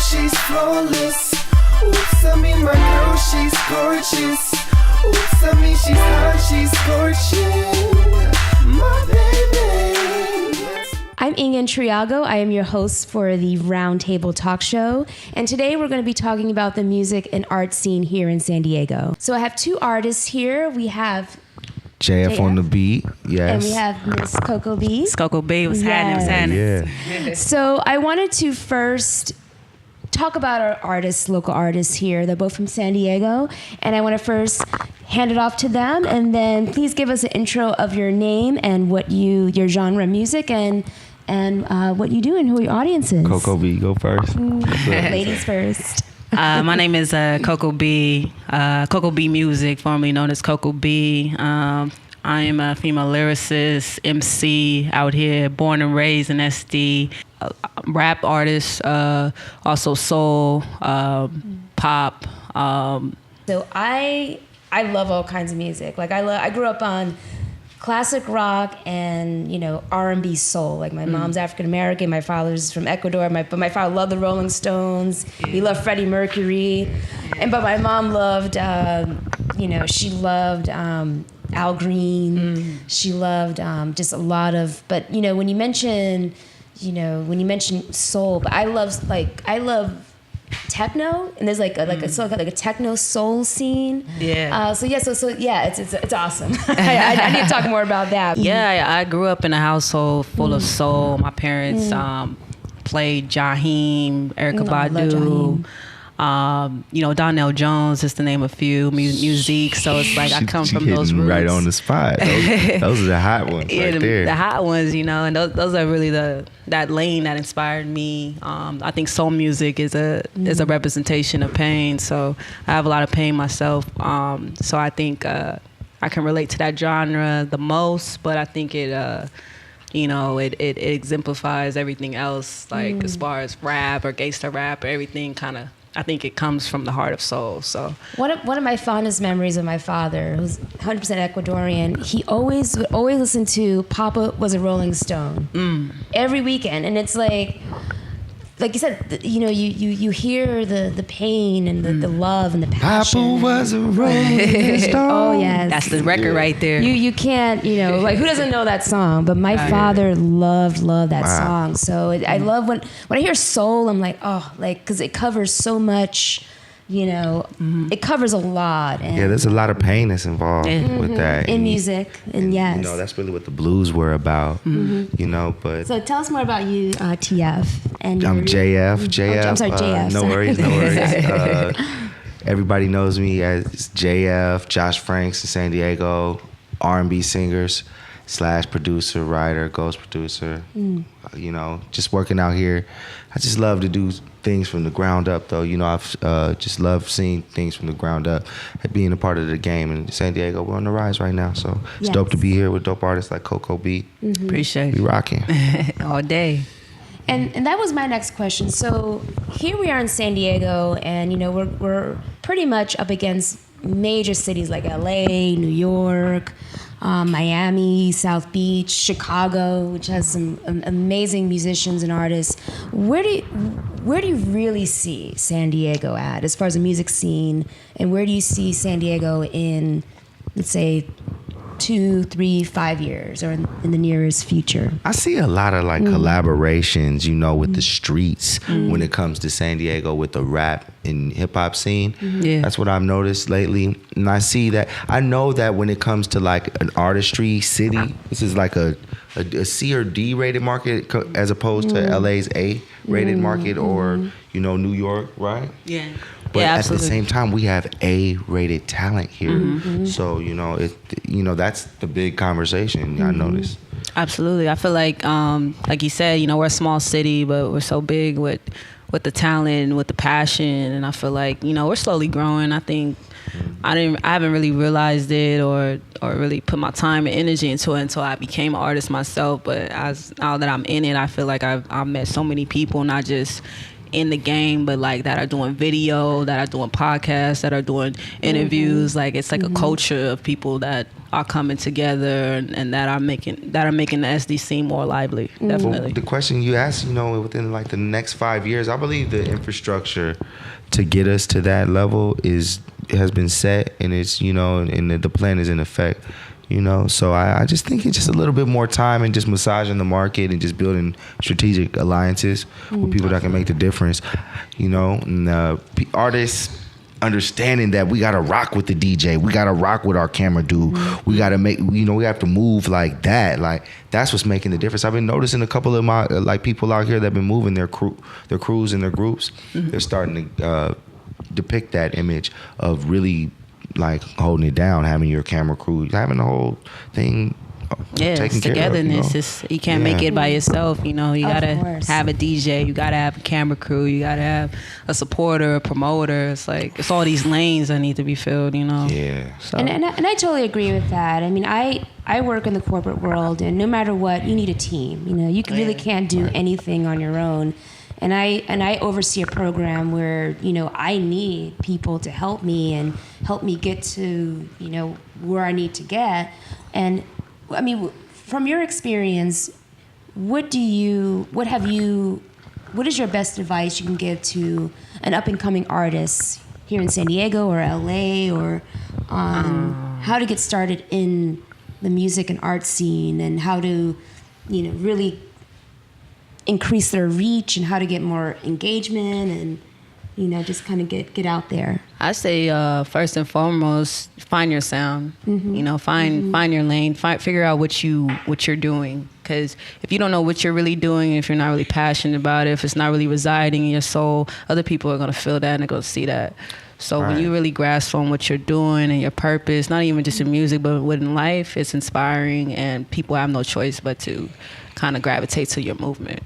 she's flawless. Oops, I mean my girl, she's gorgeous. Oops, I mean she's hot, she's scorching. My baby. I'm Inga Intriago. I am your host for the Roundtable Talk Show. And today we're going to be talking about the music and art scene here in San Diego. So I have two artists here. We have JF on the beat, yes. And we have Miss Coco B. It's Coco B. What's happening? Yeah. So I wanted to first talk about our artists, local artists here. They're both from San Diego. And I want to first hand it off to them. And then please give us an intro of your name and what your genre of music and what you do and who your audience is. Coco B, go first. Ladies first. My name is Coco B. Coco B Music, formerly known as Coco B. I am a female lyricist, MC out here, born and raised in SD, rap artist, also soul, pop. So I love all kinds of music. Like I grew up on classic rock and R&B soul. Like my mom's African American, my father's from Ecuador. But my father loved the Rolling Stones. He loved Freddie Mercury, but my mom loved she loved Al Green. She loved just a lot of. But when you mention soul, but I love techno, and there's like a techno soul scene. Yeah. It's awesome. I need to talk more about that. Yeah, I grew up in a household full of soul. My parents played Jaheim, Erykah Badu. Donnell Jones, just to name a few, music. So it's like I come from those roots. Right on the spot. Those are the hot ones right there. The hot ones, and those are really that lane that inspired me. I think soul music is a representation of pain. So I have a lot of pain myself. So I think I can relate to that genre the most, but I think it exemplifies everything else, like as far as rap or gangsta rap or everything kind of. I think it comes from the heart of soul. So one of my fondest memories of my father, who's 100% Ecuadorian, he would always listen to Papa Was a Rolling Stone every weekend, and it's like you said, you hear the pain and the love and the passion. Papa was a Rolling Stone. Oh yes, that's the record right there. You can't who doesn't know that song? But my father loved that song. So I love when I hear soul. I'm like, because it covers so much. It covers a lot. And there's a lot of pain that's involved with that. In music, and yes. That's really what the blues were about, but... So tell us more about you, TF. And I'm JF. I'm sorry, JF. No worries. Everybody knows me as JF, Josh Franks in San Diego, R&B singers / producer, writer, ghost producer. Just working out here. I just love to do things from the ground up, though. I've just loved seeing things from the ground up, being a part of the game. In San Diego, we're on the rise right now, so it's dope to be here with dope artists like Coco B. Appreciate it. We rocking. All day. And that was my next question. So here we are in San Diego, and we're pretty much up against major cities like LA, New York, Miami, South Beach, Chicago, which has some amazing musicians and artists. Where do you really see San Diego at as far as the music scene, and where do you see San Diego in, let's say, 2, 3, 5 years, or in the nearest future? I see a lot of collaborations, with the streets when it comes to San Diego with the rap and hip hop scene. Yeah. That's what I've noticed lately. And I know that when it comes to like an artistry city, this is like a C or D rated market as opposed to LA's A rated market or, New York, right? Yeah. But yeah, at absolutely. the same time, we have A-rated talent here. So, that's the big conversation I noticed. Absolutely. I feel like you said, we're a small city, but we're so big with the talent, with the passion. And I feel like, we're slowly growing. I think I haven't really realized it or really put my time and energy into it until I became an artist myself. But now that I'm in it, I feel like I've met so many people, not just in the game, but like that are doing video, that are doing podcasts, that are doing interviews. Like it's like a culture of people that are coming together and that are making the SDC more lively. Definitely. Well, the question you asked, within like the next 5 years, I believe the infrastructure to get us to that level has been set, and it's and the plan is in effect. So I just think it's just a little bit more time and just massaging the market and just building strategic alliances with people that can make the difference. And artists understanding that we gotta rock with the DJ, we gotta rock with our camera dude, we gotta make, we have to move like that. Like that's what's making the difference. I've been noticing a couple of my people out here that have been moving their crews and their groups. They're starting to depict that image of really like holding it down, having your camera crew, having the whole thing taken care togetherness. of. You can't make it by yourself. You gotta course. have a DJ, you gotta have a camera crew, you gotta have a supporter, a promoter. It's like it's all these lanes that need to be filled. Yeah. So. And I totally agree with that. I mean, I work in the corporate world, and no matter what, you need a team. You really can't do anything on your own. And I oversee a program where I need people to help me and help me get to where I need to get. And I mean, from your experience, what is your best advice you can give to an up and coming artist here in San Diego or LA, or how to get started in the music and art scene, and how to really increase their reach, and how to get more engagement, and just kind of get out there? I say first and foremost, find your sound. Find your lane. Figure out what you're doing. Because if you don't know what you're really doing, if you're not really passionate about it, if it's not really residing in your soul, other people are gonna feel that and they're gonna see that. So when you really grasp on what you're doing and your purpose, not even just in music, but within life, it's inspiring, and people have no choice but to kind of gravitate to your movement.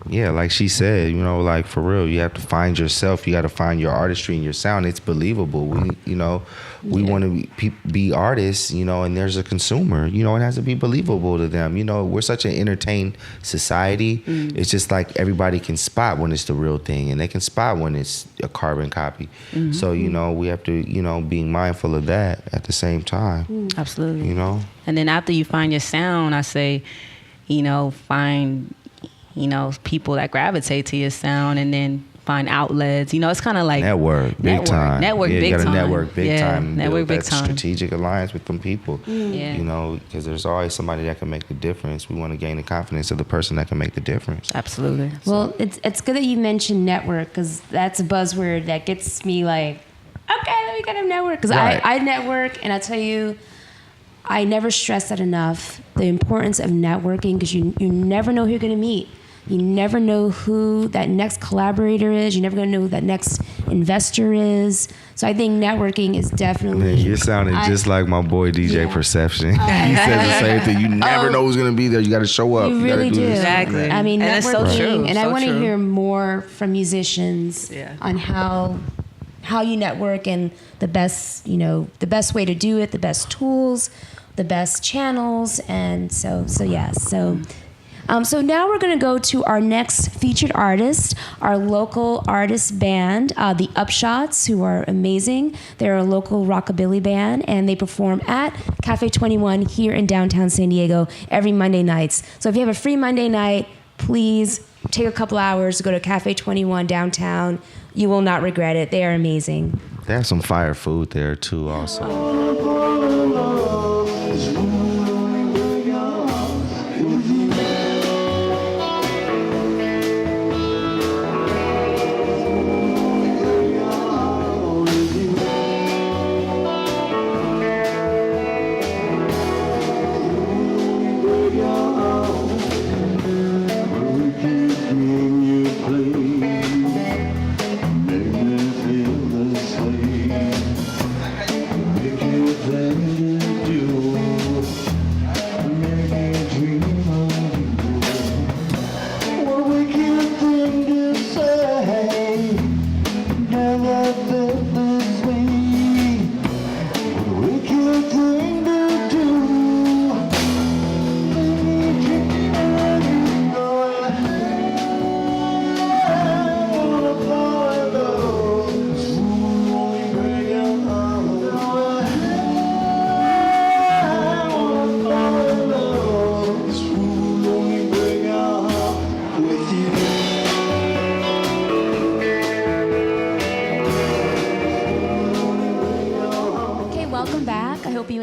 Yeah, like she said, like for real, you have to find yourself. You got to find your artistry and your sound. It's believable. We want to be artists, and there's a consumer, it has to be believable to them. We're such an entertained society. It's just like everybody can spot when it's the real thing, and they can spot when it's a carbon copy. So, we have to, being mindful of that at the same time. Absolutely. And then after you find your sound, I say, find people that gravitate to your sound, and then find outlets. It's kind of like network big time. Network big time. You got to network big time. Network big that time. Strategic alliance with them people. Yeah. Because there's always somebody that can make the difference. We want to gain the confidence of the person that can make the difference. Absolutely. Well, it's good that you mentioned network, because that's a buzzword that gets me like, okay, let me get a network. Because I network, and I tell you, I never stress that enough, the importance of networking, because you never know who you're going to meet. You never know who that next collaborator is. You're never going to know who that next investor is. So I think networking is definitely... Man, you're sounding just like my boy DJ Perception. He says the same thing. You never know who's going to be there. You got to show up. You really do. Exactly. I mean, and networking, it's so true. and I want to hear more from musicians on how you network, and the best way to do it, the best tools, the best channels, and so. So now we're going to go to our next featured artist, our local artist band, the Upshots, who are amazing. They're a local rockabilly band, and they perform at Cafe 21 here in downtown San Diego every Monday nights. So if you have a free Monday night, please take a couple hours to go to Cafe 21 downtown. You will not regret it. They are amazing. They have some fire food there too also. Make me feel the same.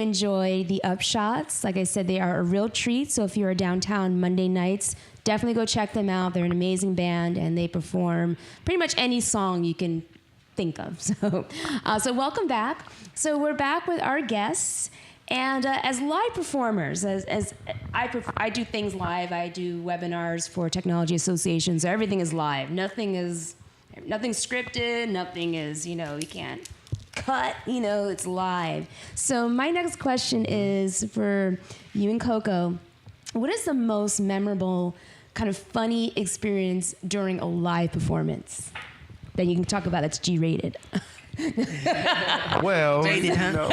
enjoy the Upshots. Like I said, they are a real treat. So if you're downtown Monday nights, definitely go check them out. They're an amazing band, and they perform pretty much any song you can think of. So welcome back. So we're back with our guests. And as live performers, as I do things live, I do webinars for technology associations. So everything is live. Nothing's scripted. Nothing is, you can't cut. It's live. So my next question is for you and Coco. What is the most memorable kind of funny experience during a live performance that you can talk about that's G-rated? Well, Rated, huh?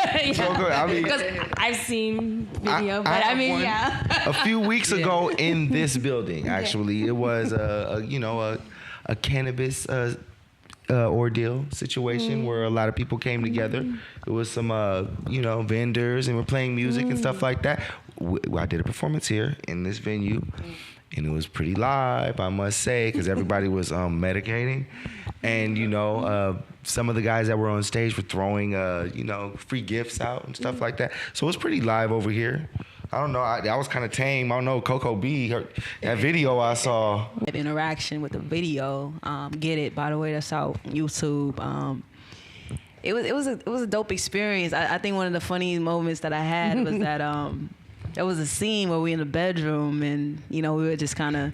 Because I've seen video, yeah. A few weeks ago in this building, actually, it was a cannabis ordeal situation where a lot of people came together. It was some vendors, and we're playing music and stuff like that. I did a performance here in this venue. And it was pretty live, I must say, because everybody was medicating. And, some of the guys that were on stage were throwing, free gifts out and stuff like that. So it was pretty live over here. I don't know. I was kind of tame. I don't know. Coco B, that video I saw. Interaction with the video. Get it, by the way, that's out on YouTube. It was a dope experience. I think one of the funny moments that I had was that there was a scene where we in the bedroom, and we were just kind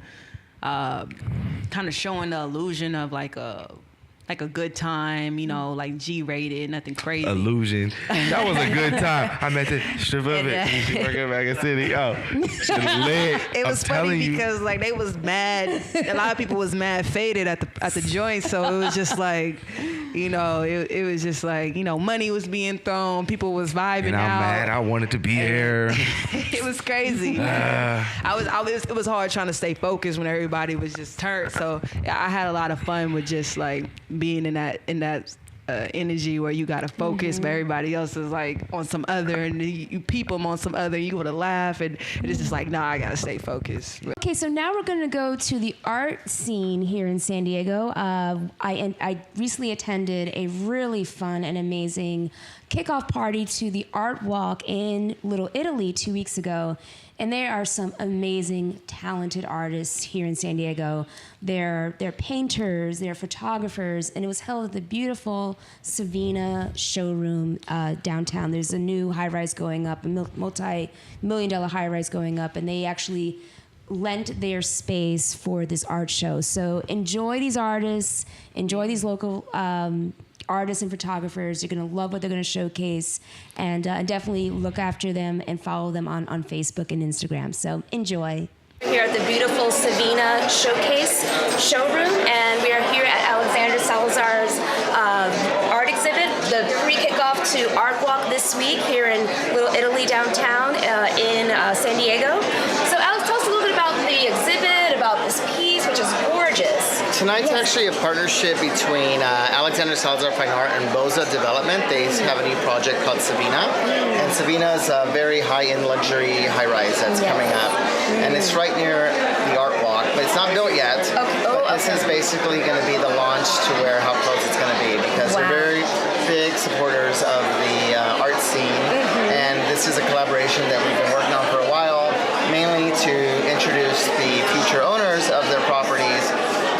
of showing the illusion of like a good time, like G-rated, nothing crazy. Illusion. That was a good time. I met the strip of it. She working back in city. Oh, she lit. It was funny because like they was mad. A lot of people was mad faded at the joint, so it was just like, it was just like, money was being thrown, people was vibing and I'm mad. I wanted to be there. It was crazy. It was hard trying to stay focused when everybody was just turned. So I had a lot of fun with just like being in that energy where you gotta focus, but everybody else is like on some other, and you peep them on some other. You wanna laugh, and it's just like, nah, I gotta stay focused. Okay, so now we're gonna go to the art scene here in San Diego. I recently attended a really fun and amazing kickoff party to the Art Walk in Little Italy 2 weeks ago. And there are some amazing, talented artists here in San Diego. They're painters, they're photographers, and it was held at the beautiful Savina showroom downtown. There's a new high-rise going up, a multi-million-dollar high-rise going up, and they actually lent their space for this art show. So enjoy these artists, enjoy these local artists and photographers. You're going to love what they're going to showcase, and definitely look after them and follow them on Facebook and Instagram. So enjoy. We're here at the beautiful Savina Showcase showroom, and we are here at Alexander Salazar's art exhibit, the pre-kickoff to Art Walk this week here in Little Italy downtown in San Diego. So Alex, tell us a little bit about the exhibit, about this piece, which is gorgeous. Tonight's actually a partnership between Alexander Salazar Fine Art and Boza Development. They have a new project called Savina. And Savina is a very high-end luxury high-rise that's coming up. And it's right near the Art Walk, but it's not built yet. This is basically going to be the launch to how close it's going to be, because we're very big supporters of the art scene. And this is a collaboration that we've been working on for a while, mainly to introduce the future owners of their properties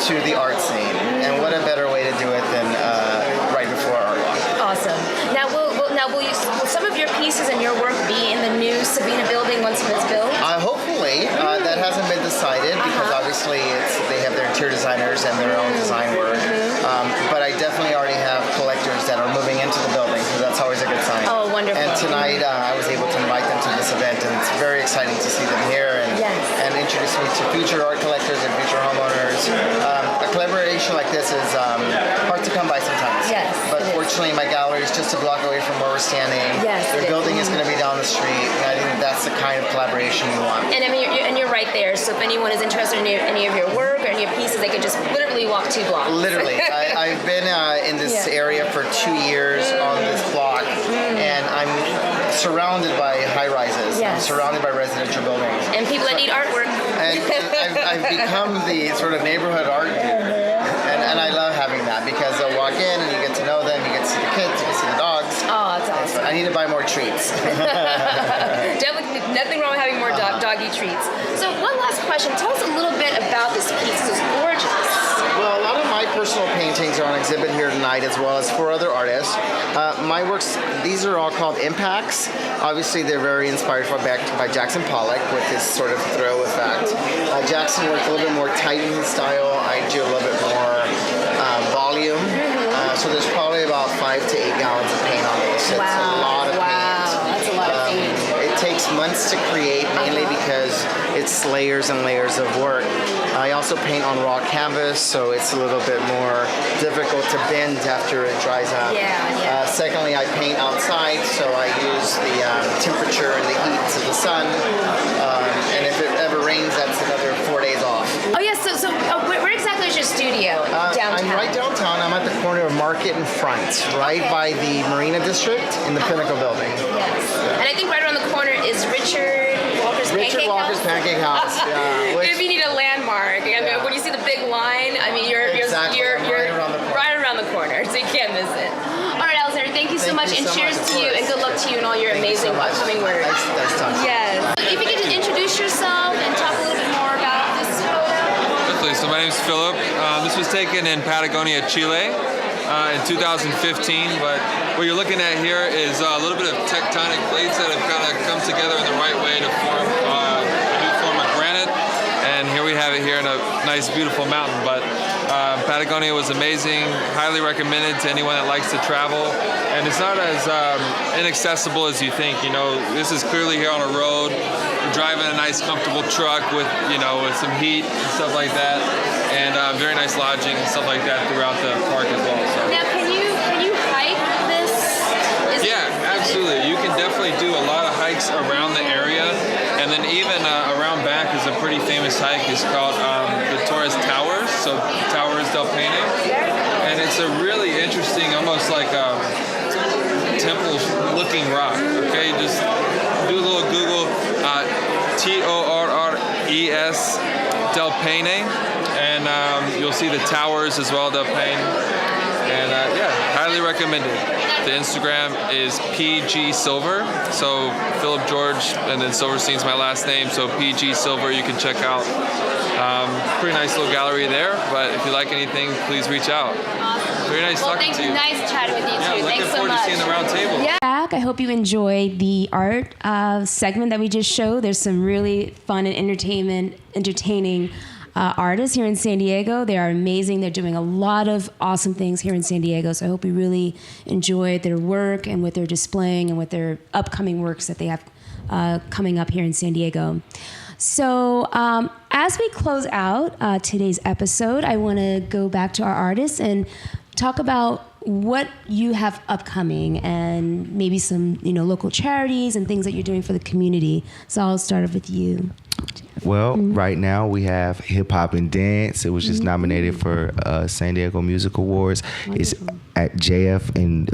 to the art scene. And what a better way to do it than right before Art Walk. Awesome. Now, will some of your pieces and your work be in the new Savina building once it's built? Hopefully. That hasn't been decided because obviously they have their interior designers and their own design work. But I definitely already have collectors that are moving into the building, so that's always a good sign. Oh, wonderful. And tonight I was able to invite them to this event, and it's very exciting to see them here and introduce me to future art collectors and future homeowners. A collaboration like this is hard to come by sometimes. Yes. But fortunately, my gallery is just a block away from where we're standing. Yes. Their building is going to be down the street, and I think that's the kind of collaboration you want. And I mean, you're right there. So if anyone is interested in any of your work or any of your pieces, they could just literally walk 2 blocks. Literally. I've been in this area for 2 years on this block, and I'm surrounded by high rises. Yes. I'm surrounded by residential buildings. And people that need artwork. And I've become the sort of neighborhood art dude. And I love having that because they'll walk in and you get to know them, you get to see the kids, you get to see the dogs. Oh, that's awesome. I need to buy more treats. Definitely nothing wrong with having more doggy treats. So one last question. Tell us a little bit about this piece. This is gorgeous. Well, a lot of my personal paintings are on exhibit here tonight, as well as for other artists. My works, these are all called impacts. Obviously, they're very inspired by Jackson Pollock with his sort of throw effect. Jackson worked a little bit more Titan style. I do a little bit more volume. So there's probably about 5 to 8 gallons of paint on this. It's a lot of paint. That's a lot of paint. It takes months to create, mainly because it's layers and layers of work. I also paint on raw canvas, so it's a little bit more difficult to bend after it dries out. Secondly, I paint outside, so I use the temperature and the heat to the sun. And if it ever rains, that's another 4 days off. Oh, yes. So where exactly is your studio? Downtown? I'm right downtown. I'm at the corner of Market and Front, right by the Marina District in the Pinnacle Building. Yes. And I think right around the corner is Richard Walker's Pancake House. Yeah, if you need a landmark, I mean, when you see the big line, I mean, you're right around the corner, so you can't miss it. All right, Alexander, thank you so much, and cheers to you, and good luck to you and all your amazing upcoming work. Nice talking. Yes. If you could just introduce yourself and talk a little bit more about this photo. Definitely. So my name is Philip. This was taken in Patagonia, Chile. In 2015, but what you're looking at here is a little bit of tectonic plates that have kind of come together in the right way to form a new form of granite, and here we have it here in a nice, beautiful mountain. But Patagonia was amazing, highly recommended to anyone that likes to travel, and it's not as inaccessible as you think. You know, this is clearly here on a road. We're driving a nice, comfortable truck with some heat and stuff like that, and very nice lodging and stuff like that throughout the park as well. So. Now, can you hike this? Absolutely. You can definitely do a lot of hikes around the area, and then even around back is a pretty famous hike. It's called the Torres Towers, so Towers del Paine, and it's a really interesting, almost like a temple-looking rock. Okay, just do a little Google Torres del Paine, and you'll see the towers as well, del Paine, and highly recommended. The Instagram is PG Silver, so Philip George, and then Silverstein's my last name, so PG Silver. You can check out. Pretty nice little gallery there, but if you like anything, please reach out. Awesome. Very nice talking to you. Nice chatting with you too. Looking forward to seeing the round table. Yeah. Back. I hope you enjoyed the art segment that we just showed. There's some really fun and entertaining artists here in San Diego. They are amazing. They're doing a lot of awesome things here in San Diego. So I hope you really enjoyed their work and what they're displaying and what their upcoming works that they have coming up here in San Diego. So as we close out today's episode, I want to go back to our artists and talk about what you have upcoming and maybe some local charities and things that you're doing for the community. So I'll start off with you. Well, right now we have Hip Hop and Dance. It was just nominated for San Diego Music Awards. Wonderful. It's at JF and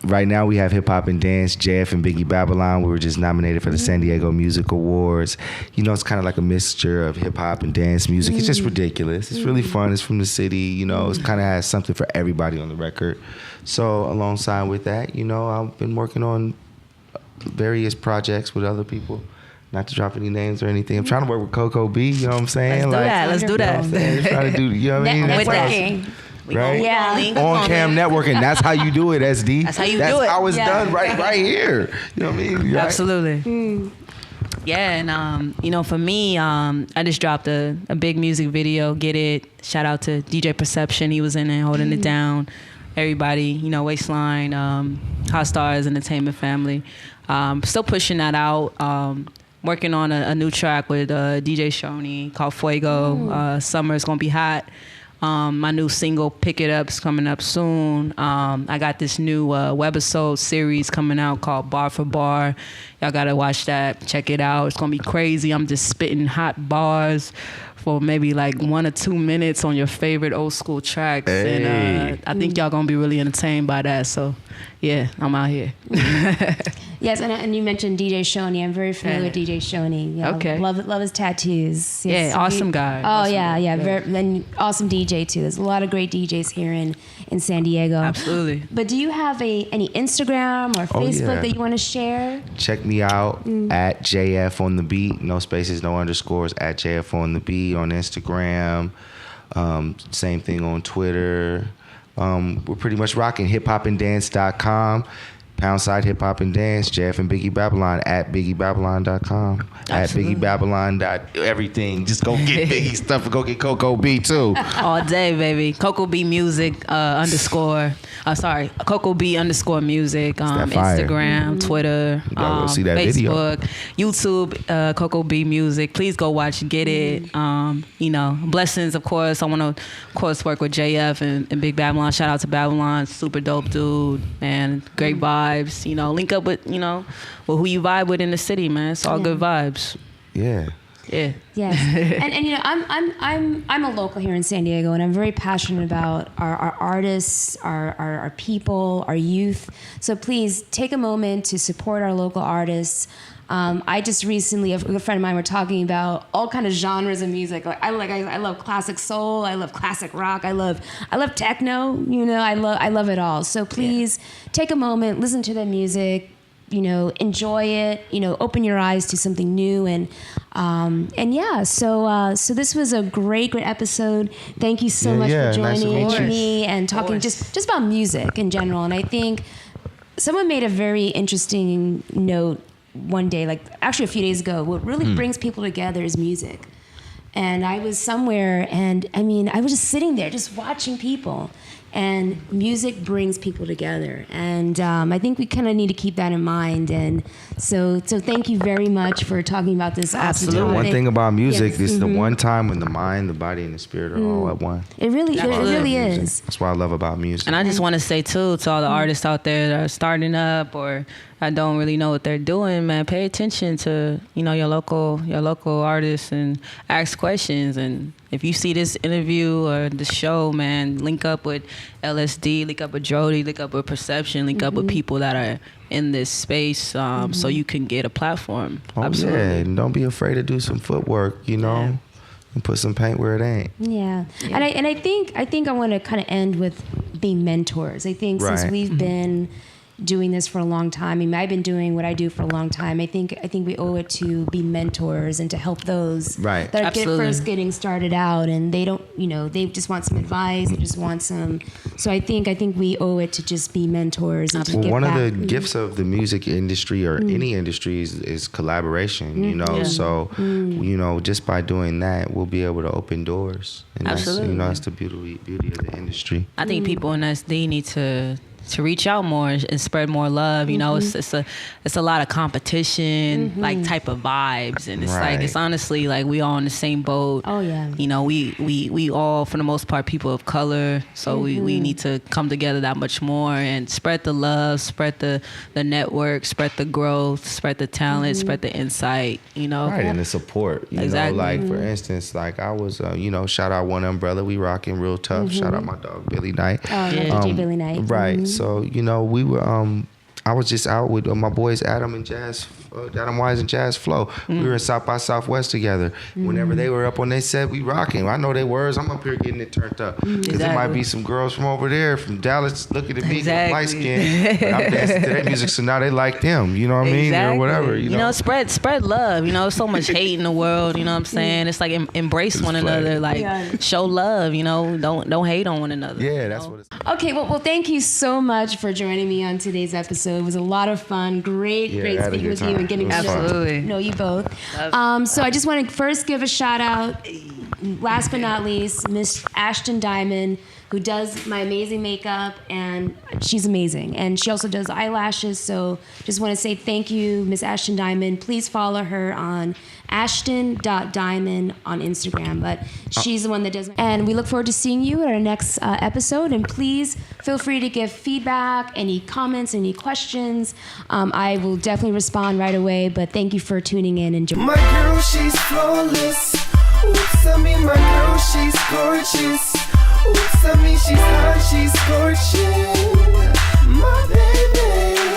right now we have Hip Hop and Dance, JF and Biggie Babylon. We were just nominated for the San Diego Music Awards. It's kind of like a mixture of hip hop and dance music. It's just ridiculous. It's really fun. It's from the city. It kind of has something for everybody on the record. So alongside with that, I've been working on various projects with other people. Not to drop any names or anything. I'm trying to work with Coco B, you know what I'm saying? Let's do that. Trying to do, you know what I mean? Networking. Right? Yeah. On cam networking. That's how you do it, SD. That's how you do it. That's how it's done right here. You know what I mean? Right? Absolutely. Yeah, and for me, I just dropped a big music video. Get it? Shout out to DJ Perception. He was in it holding it down. Everybody, Waistline, Hot Stars Entertainment Family. Still pushing that out. Working on a new track with DJ Shoney called Fuego. Summer is gonna be hot. My new single Pick It Up is coming up soon. I got this new webisode series coming out called Bar for Bar. Y'all gotta watch that. Check it out. It's gonna be crazy. I'm just spitting hot bars for maybe like 1 or 2 minutes on your favorite old school tracks. Hey. And I think y'all gonna be really entertained by that. So yeah, I'm out here. Yes, and you mentioned DJ Shoney. I'm very familiar with DJ Shoney. Yeah, Okay. Love his tattoos. Yeah, Yes, awesome guy. Oh Awesome yeah, guy. yeah. And awesome DJ too. There's a lot of great DJs here in San Diego. Absolutely. But do you have any Instagram or Oh, Facebook yeah. that you want to share? Check me out at JF on the beat. No spaces, no underscores. At JF on the beat on Instagram. Same thing on Twitter. We're pretty much rocking hiphopanddance.com. # hip hop and dance. JF and Biggie Babylon at BiggieBabylon.com. At Absolutely. Biggie Babylon. Everything. Just go get Biggie stuff and go get Coco B too. All day, baby. Coco B Music _. Coco B _ music. that fire. Instagram, Twitter, You gotta go see that video. Facebook, YouTube. Coco B Music. Please go watch. Get it. Blessings. Of course, I want to, of course, work with JF and Big Babylon. Shout out to Babylon. Super dope dude, man. Great vibes. Link up with who you vibe with in the city, man. It's all good vibes. Yeah. Yeah. Yes, and I'm a local here in San Diego, and I'm very passionate about our artists, our people, our youth. So please take a moment to support our local artists. I just recently, a friend of mine, were talking about all kind of genres of music. I love classic soul. I love classic rock. I love techno. I love it all. So please take a moment, listen to the music. Enjoy it. Open your eyes to something new, and yeah. So this was a great episode. Thank you so much for nice to joining meet you. me and talking just about music in general. And I think someone made a very interesting note one day, like actually a few days ago. What really brings people together is music. And I was somewhere, and I was just sitting there, just watching people. And music brings people together, and I think we kind of need to keep that in mind. And so thank you very much for talking about this awesome Absolutely. topic. One thing about music, Yes. this is the one time when the mind, the body, and the spirit are all at one. It really Music. is. That's what I love about music. And I just want to say too to all the artists out there that are starting up or I don't really know what they're doing, man. Pay attention to your local artists and ask questions. And if you see this interview or the show, man, link up with LSD, link up with Jody, link up with Perception, link up with people that are in this space, so you can get a platform. Oh, Absolutely. yeah, and don't be afraid to do some footwork, and put some paint where it ain't. Yeah. And I think I want to kind of end with being mentors. I think since Right. we've been doing this for a long time. I've been doing what I do for a long time. I think we owe it to be mentors and to help those Right. that are Absolutely. first getting started out, and they don't, they just want some advice. They just want some. So I think we owe it to just be mentors and to Well, give one back. of the gifts of the music industry or any industry is collaboration, Yeah. So, just by doing that, we'll be able to open doors. And Absolutely. that's the beauty of the industry. I think people in SD need to reach out more and spread more love. It's a lot of competition, like type of vibes, and it's Right. like it's honestly like we all in the same boat. Oh, yeah. We all for the most part people of color, so we need to come together that much more and spread the love, spread the network, spread the growth, spread the talent, spread the insight. Right, and the support. Exactly. Like for instance, like I was, shout out One Umbrella, we rocking real tough. Shout out my dog Billy Knight. Oh, Yeah. DJ Billy Knight. Right. So, we were I was just out with my boys Adam Wise and Jazz Flow. We were in South by Southwest together. Whenever they were up on their set, we rocking. I know their words. I'm up here getting it turned up. Because there might be some girls from over there, from Dallas, looking at me, Exactly. light skin. But I'm dancing to their music, so now they like them. You know what I mean? Or whatever. Spread love. There's so much hate in the world. You know what I'm saying? It's like embrace one It's another. flag. Like show love. Don't hate on one another. Yeah, that's what it's. Okay, well, thank you so much for joining me on today's episode. It was a lot of fun. Great I had a speaking good with you time. and getting It to was fun. Absolutely. know you both. So I just want to first give a shout out, last but not least, Miss Ashton Diamond, who does my amazing makeup, and she's amazing. And she also does eyelashes. So just want to say thank you, Miss Ashton Diamond. Please follow her on ashton.diamond on Instagram. But she's the one that does. And we look forward to seeing you at our next episode. And please feel free to give feedback, any comments, any questions. I will definitely respond right away. But thank you for tuning in and joining. My girl, she's flawless. Oops, my girl, she's gorgeous. Oops, she's hot, she's scorching. my baby.